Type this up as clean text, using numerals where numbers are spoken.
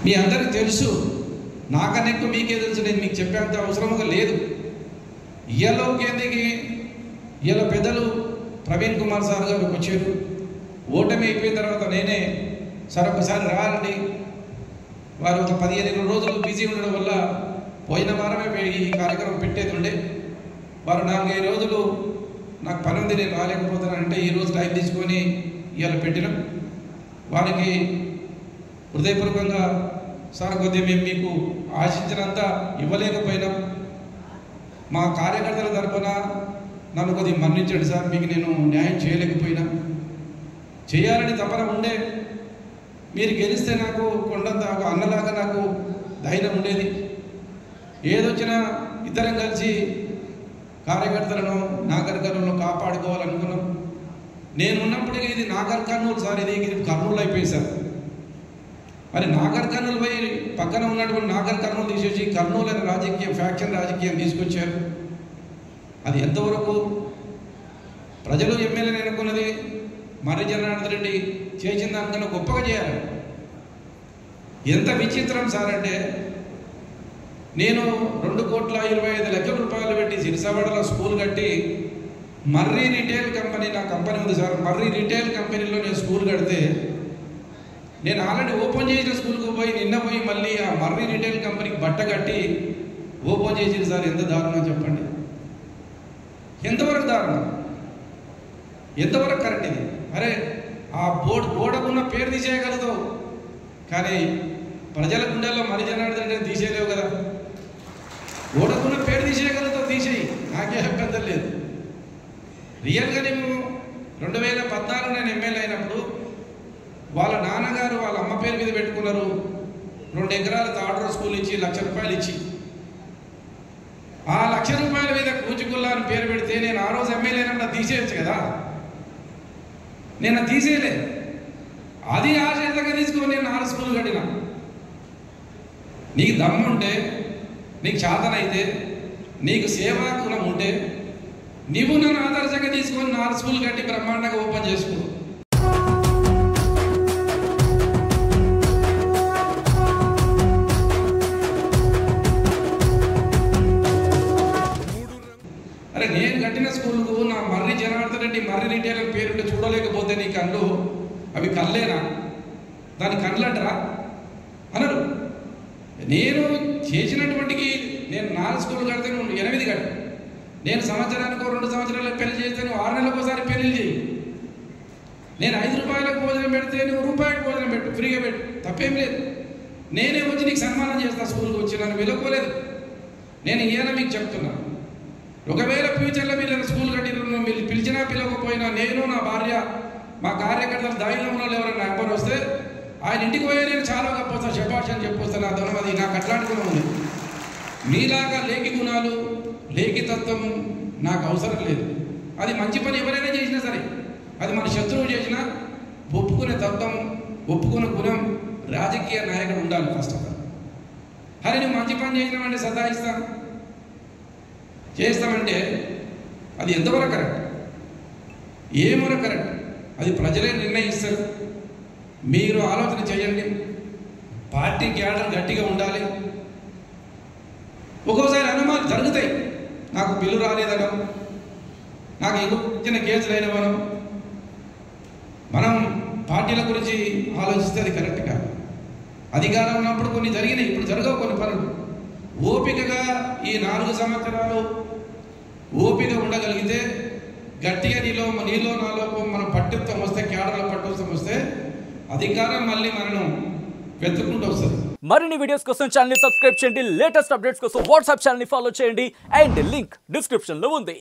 మీ అందరికీ తెలుసు, నాకన్నా ఎక్కువ మీకే తెలుసు. నేను మీకు చెప్పేంత అవసరంగా లేదు. ఇయ్యలోకేందుకు ఇలా పెద్దలు ప్రవీణ్ కుమార్ సార్ గారు వచ్చారు. ఓటమి అయిపోయిన తర్వాత నేనే సార్ ఒకసారి రారండి. వారు ఒక 15 రోజులు బిజీ ఉండడం వల్ల పోయిన వారమే ఈ కార్యక్రమం పెట్టేది ఉండే. వారు 4-5 రోజులు నాకు పని ఉంది, నేను రాలేకపోతానంటే ఈరోజు టైం తీసుకొని ఇవాళ పెట్టినాం. వారికి హృదయపూర్వకంగా సార్ కొద్దిగా మేము మీకు ఆశించినంత ఇవ్వలేకపోయినాం, మా కార్యకర్తల తరఫున నన్ను కొద్దిగా మన్నించండి సార్, మీకు నేను న్యాయం చేయలేకపోయినా. చేయాలని తపన ఉండే. మీరు గెలిస్తే నాకు కొండంత ఒక అన్నలాగా నాకు ధైర్యం ఉండేది. ఏదొచ్చినా ఇద్దరం కలిసి కార్యకర్తలను నాగర్ కర్నూలు కాపాడుకోవాలనుకున్నాం. నేను ఉన్నప్పటికీ ఇది నాగర్ కర్నూలు సార్, ఇది కర్నూలు అయిపోయింది సార్. మరి నాగర్ కర్నూలు పోయి పక్కన ఉన్నటువంటి నాగర్ కర్నూలు తీసేసి కర్నూలు అనే రాజకీయం, ఫ్యాక్షన్ రాజకీయం తీసుకొచ్చారు. అది ఎంతవరకు ప్రజలు ఎమ్మెల్యేని అనుకున్నది మర్రి జనార్దన్ రెడ్డి చేసిన దానికన్నా గొప్పగా చేయాలి. ఎంత విచిత్రం సార్ అంటే, నేను 2,25,00,000 రూపాయలు పెట్టి సిరిసవాడలో స్కూల్ కట్టి, మర్రి రిటైల్ కంపెనీ, నా కంపెనీ ఉంది సార్, మర్రి రిటైల్ కంపెనీలో నేను స్కూల్ కడితే, నేను ఆల్రెడీ ఓపెన్ చేసిన స్కూల్కి పోయి నిన్న పోయి మళ్ళీ ఆ మర్రి రిటైల్ కంపెనీకి బట్ట కట్టి ఓపెన్ చేసింది సార్. ఎంత దారుణం చెప్పండి, ఎంతవరకు దారుణం, ఎంతవరకు కరెక్ట్ ఇది? అరే ఆ గోడకున్న పేరు తీసేయగలుగుతావు, కానీ ప్రజల గుండెల్లో మర్రి జనార్దన్ రెడ్డి తీసేయలేవు కదా. గోడకున్న పేరు తీసేయగలుగుతావు, తీసేయి, నాకే అభ్యంతరం లేదు. రియల్గా నేను 2014 నేను ఎమ్మెల్యే అయినప్పుడు వాళ్ళ నాన్నగారు వాళ్ళ అమ్మ పేరు మీద పెట్టుకున్నారు. 2 ఎకరాల తాడర స్కూల్ ఇచ్చి ₹1,00,000 ఇచ్చి, ఆ ₹1,00,000 మీద కూచిగుల్లా అని పేరు పెడితే నేను ఆ రోజు ఎమ్మెల్యే అయినప్పుడు తీసేయచ్చు కదా. నేను తీసేయలే. అది ఆశయంగా తీసుకొని నేను 4 స్కూల్ కట్టినా. నీకు దమ్ముంటే, నీకు చేతనైతే, నీకు సేవా గుణం ఉంటే నీవు నన్ను ఆదర్శంగా తీసుకొని 4 స్కూల్ కట్టి బ్రహ్మాండంగా ఓపెన్ చేసుకో. అరే నేను కట్టిన స్కూల్కు నా మర్రి జనార్దన్ రెడ్డి మర్రి రిటైల్ అని పేరుంటే చూడలేకపోతే నీ కళ్ళు అవి కళ్ళేనా? దాని కళ్ళంటరా అనరు. నేను చేసినటువంటికి నేను 4 స్కూల్ కడితే నువ్వు 8 కట్టు. నేను సంవత్సరానికి 2 సంవత్సరాలకు పెళ్లి చేస్తే నువ్వు 6 నెలలకు ఒకసారి పెళ్లి చేయి. నేను ₹5 భోజనం పెడితే నువ్వు ₹1 భోజనం పెట్టు, ఫ్రీగా పెట్టు, తప్పేం లేదు. నేనే వచ్చి నీకు సన్మానం చేస్తా. స్కూల్కి వచ్చి నన్ను వెలుకోలేదు. నేను ఈయన మీకు చెప్తున్నా, ఒకవేళ ఫ్యూచర్లో మీరు స్కూల్ కట్టిన మీరు పిలిచినా పిలవకపోయినా నేను నా భార్య మా కార్యకర్తలు ధైర్యంలో ఎవరైనా నెంబర్ వస్తే ఆయన ఇంటికి పోయే నేను చాలా గొప్ప శభాష్ అని చెప్పొస్తాను. నా ధనం అది నాకు అట్లాంటి గుణం ఉంది. మీలాగా లేఖి గుణాలు, లేఖితత్వం నాకు అవసరం లేదు. అది మంచి పని ఎవరైనా చేసినా సరే, అది మన శత్రువు చేసినా ఒప్పుకునే తత్వం, ఒప్పుకునే గుణం రాజకీయ నాయకుడు ఉండాలి ఫస్ట్ ఆఫ్ ఆల్. అరే నువ్వు మంచి పని చేసినామంటే సతాయిస్తాం చేస్తామంటే అది ఎంతవరకు కరెక్ట్, ఏమొరకు కరెక్ట్? అది ప్రజలే నిర్ణయిస్తారు. మీరు ఆలోచన చేయండి. పార్టీ క్యాడర్ గట్టిగా ఉండాలి. ఒక్కోసారి అనుమానాలు జరుగుతాయి. నాకు బిల్లు రాలేదనో, నాకు ఇచ్చిన కేసులు అయినవనో, మనం పార్టీల గురించి ఆలోచిస్తే అది కరెక్ట్ కాదు. అధికారం ఉన్నప్పుడు కొన్ని జరిగినాయి, ఇప్పుడు జరగవు కొన్ని పనులు. ఓపికగా ఈ 4 సంవత్సరాలు ఓపిక ఉండగలిగితే, గట్టిగా నీలో నాలో మనం పట్టుత్వం వస్తే, క్యాడర్లో పట్టుత్వం వస్తే అధికారం మళ్ళీ మనం వెతుక్కుంటూ వస్తుంది. మరిన్ని వీడియోస్ కోసం ఛానల్ ని సబ్స్క్రైబ్ చేయండి. లేటెస్ట్ అప్డేట్స్ కోసం వాట్సాప్ ఛానల్ ని ఫాలో చేయండి. అండ్ లింక్ డిస్క్రిప్షన్ లో ఉంది.